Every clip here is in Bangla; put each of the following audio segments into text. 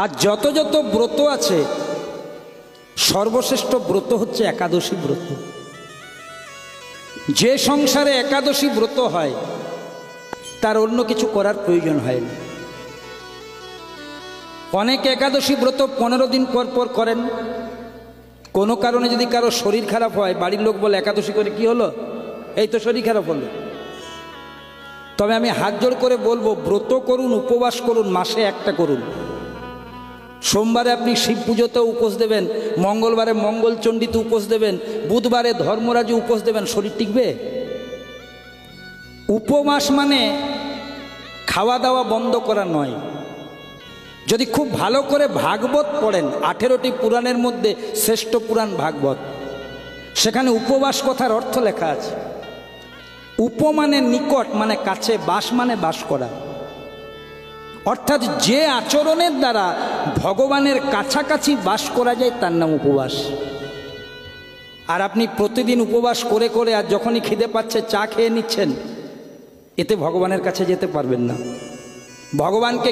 আর যত যত ব্রত আছে সর্বশ্রেষ্ঠ ব্রত হচ্ছে একাদশী ব্রত। যে সংসারে একাদশী ব্রত হয় তার অন্য কিছু করার প্রয়োজন হয় না। অনেকে একাদশী ব্রত 15 দিন পর পর করেন। কোনো কারণে যদি কারো শরীর খারাপ হয়, বাড়ির লোক বলে একাদশী করে কি হলো, এই তো শরীর খারাপ হলো। তবে আমি হাত জোড় করে বলবো, ব্রত করুন, উপবাস করুন, মাসে একটা করুন। সোমবারে আপনি শিব পুজোতে উপোস দেবেন, মঙ্গলবারে মঙ্গলচণ্ডীতে উপোস দেবেন, বুধবারে ধর্মরাজে উপোস দেবেন, শরীর টিকবে? উপবাস মানে খাওয়া দাওয়া বন্ধ করা নয়। যদি খুব ভালো করে ভাগবত পড়েন, 18টি পুরাণের মধ্যে শ্রেষ্ঠ পুরাণ ভাগবত, সেখানে উপবাস কথার অর্থ লেখা আছে। উপ মানে নিকট, মানে কাছে, বাস মানে বাস করা। অর্থাৎ যে আচরণের দ্বারা ভগবানের কাছাকাছি বাস করা যায় তার নাম উপবাস। আর আপনি প্রতিদিন উপবাস করে করে আর যখনই খিদে পাচ্ছে চা খেয়ে নিচ্ছেন, এতে ভগবানের কাছে যেতে পারবেন না। ভগবানকে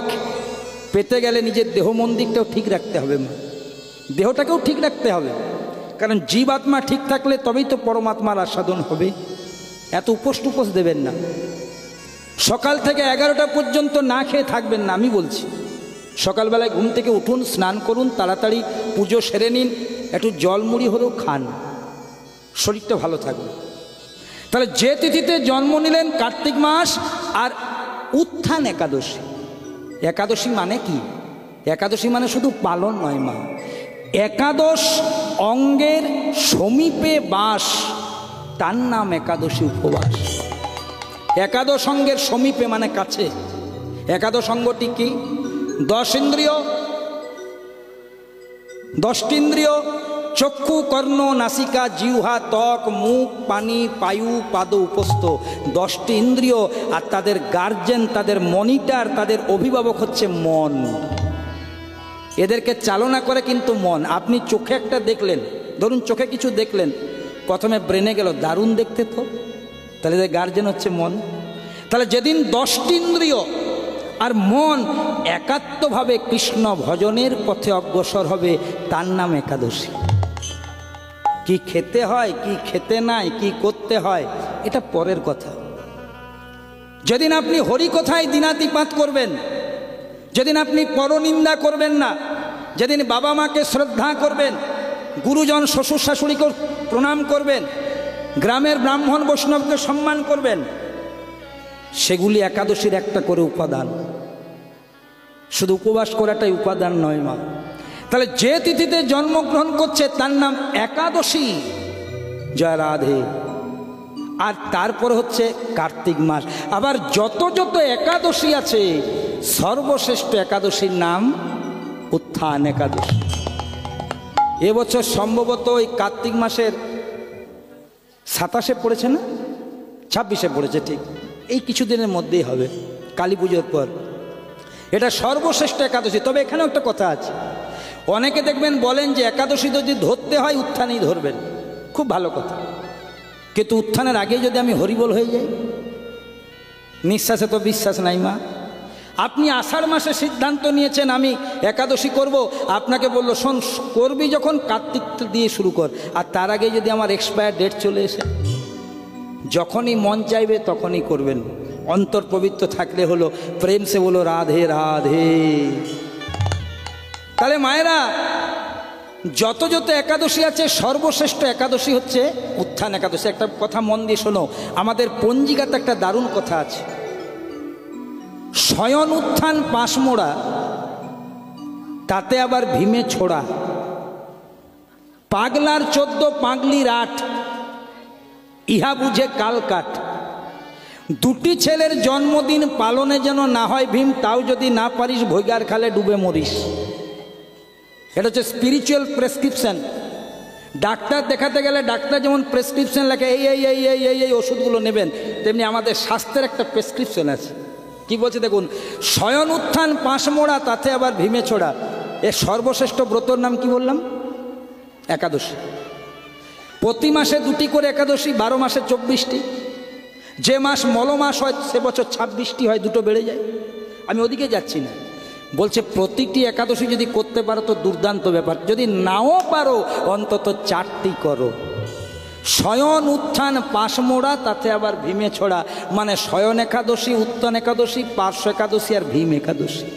পেতে গেলে নিজের দেহ মন্দিরটাও ঠিক রাখতে হবে, দেহটাকেও ঠিক রাখতে হবে। কারণ জীবাত্মা ঠিক থাকলে তবেই তো পরমাত্মার আস্বাদন হবে। এত উপোস টুপোস দেবেন না। সকাল থেকে 11টা পর্যন্ত না খেয়ে থাকবেন না। আমি বলছি, সকালবেলায় ঘুম থেকে উঠুন, স্নান করুন, তাড়াতাড়ি পুজো সেরে নিন, একটু জলমুড়ি হলেও খান, শরীরটা ভালো থাকবে। তাহলে যে তিথিতে জন্ম নিলেন কার্তিক মাস আর উত্থান একাদশী। একাদশী মানে কি? একাদশী মানে শুধু পালন নয় মা, একাদশ অঙ্গের সমীপে বাস, তার নাম একাদশী উপবাস। একাদশ অঙ্গের সমীপে মানে কাছে। একাদশ অঙ্গটি কি? 10 ইন্দ্রিয়, 10টি ইন্দ্রিয়, চক্ষু, কর্ণ, নাসিকা, জিহ্বা, ত্বক, মুখ, পানি, পায়ু, পাদ, উপস্থ, 10টি ইন্দ্রিয়। আর তাদের গার্জেন, তাদের মনিটর, তাদের অভিভাবক হচ্ছে মন। এদেরকে চালনা করে কিন্তু মন। আপনি চোখে একটা দেখলেন, ধরুন চোখে কিছু দেখলেন, প্রথমে ব্রেনে গেল, দারুণ দেখতে তো, তাহলে এদের গার্জেন হচ্ছে মন। তাহলে যেদিন 10টি ইন্দ্রিয় আর মন একাত্মভাবে কৃষ্ণ ভজনের পথে অগ্রসর হবে, তার নাম একাদশী। কি খেতে হয়, কি খেতে নাই, কি করতে হয়, এটা পরের কথা। যেদিন আপনি হরিকথায় দিনাতিপাত করবেন, যেদিন আপনি পরনিন্দা করবেন না, যেদিন বাবা মাকে শ্রদ্ধা করবেন, গুরুজন শ্বশুর শাশুড়িকে প্রণাম করবেন, গ্রামের ব্রাহ্মণ বৈষ্ণবকে সম্মান করবেন, সেগুলি একাদশীর একটা করে উপাদান। শুধু উপবাস করাটাই উপাদান নয় মা। তাহলে যে তিথিতে জন্মগ্রহণ করছে তার নাম একাদশী। জয় রাধে। আর তারপর হচ্ছে কার্তিক মাস। আবার যত যত একাদশী আছে, সর্বশ্রেষ্ঠ একাদশীর নাম উত্থান একাদশী। এবছর সম্ভবত ওই কার্তিক মাসের 27-এ পড়েছে না, 26-এ পড়েছে, ঠিক এই কিছুদিনের মধ্যেই হবে, কালী পুজোর পর। এটা সর্বশ্রেষ্ঠ একাদশী। তবে এখানেও একটা কথা আছে, অনেকে দেখবেন বলেন যে একাদশী যদি ধরতে হয় উত্থানেই ধরবেন, খুব ভালো কথা, কিন্তু উত্থানের আগে যদি আমি হরিবোল হয়ে যাই, নিঃশ্বাসে তো বিশ্বাস নাই মা। আপনি আষাঢ় মাসে সিদ্ধান্ত নিয়েছেন আমি একাদশী করব, আপনাকে বললো শোন, করবি যখন কার্তিক দিয়ে শুরু কর, আর তার আগে যদি আমার এক্সপায়ার ডেট চলে এসে, যখনই মন চাইবে তখনই করবেন। অন্তর পবিত্র থাকলে হলো, প্রেম সে বলো রাধে রাধে। তাহলে মায়েরা, যত যত একাদশী আছে, সর্বশ্রেষ্ঠ একাদশী হচ্ছে উত্থান একাদশী। একটা কথা মন দিয়ে শোনো, আমাদের পঞ্জিকাতে একটা দারুণ কথা আছে, শয়ন উত্থান পাঁশমোড়া, তাতে আবার ভীমে ছোড়া, পাগলার 14 পাগলির 8, ইহা বুঝে কাল কাট, দুটি ছেলের জন্মদিন পালনে যেন না হয় ভীম, তাও যদি না পারিস ভৈগার খালে ডুবে মরিস। এটা হচ্ছে স্পিরিচুয়াল প্রেসক্রিপশন। ডাক্তার দেখাতে গেলে ডাক্তার যেমন প্রেসক্রিপশন লেখে, এই এই এই এই এই এই ওষুধগুলো নেবেন, তেমনি আমাদের স্বাস্থ্যের একটা প্রেসক্রিপশন আছে। কি বলছে দেখুন, শয়ন উত্থান পাঁশমোড়া, তাতে আবার ভীমে ছোড়া। এর সর্বশ্রেষ্ঠ ব্রতর নাম কি বললাম? একাদশী। প্রতি মাসে 2টি করে একাদশী, 12 মাসে 24টি। যে মাস মল মাস হয় সে বছর 26টি হয়, 2টো বেড়ে যায়। আমি ওদিকে যাচ্ছি না, বলছে প্রতিটি একাদশী যদি করতে পারো তো দুর্দান্ত ব্যাপার, যদি নাও পারো অন্তত 4টি করো। শয়ন উত্থান পাশ মোড়া, তাতে আবার ভীমে ছড়া, মানে শয়ন একাদশী, উত্থান একাদশী, পার্শ্ব একাদশী আর ভীম একাদশী।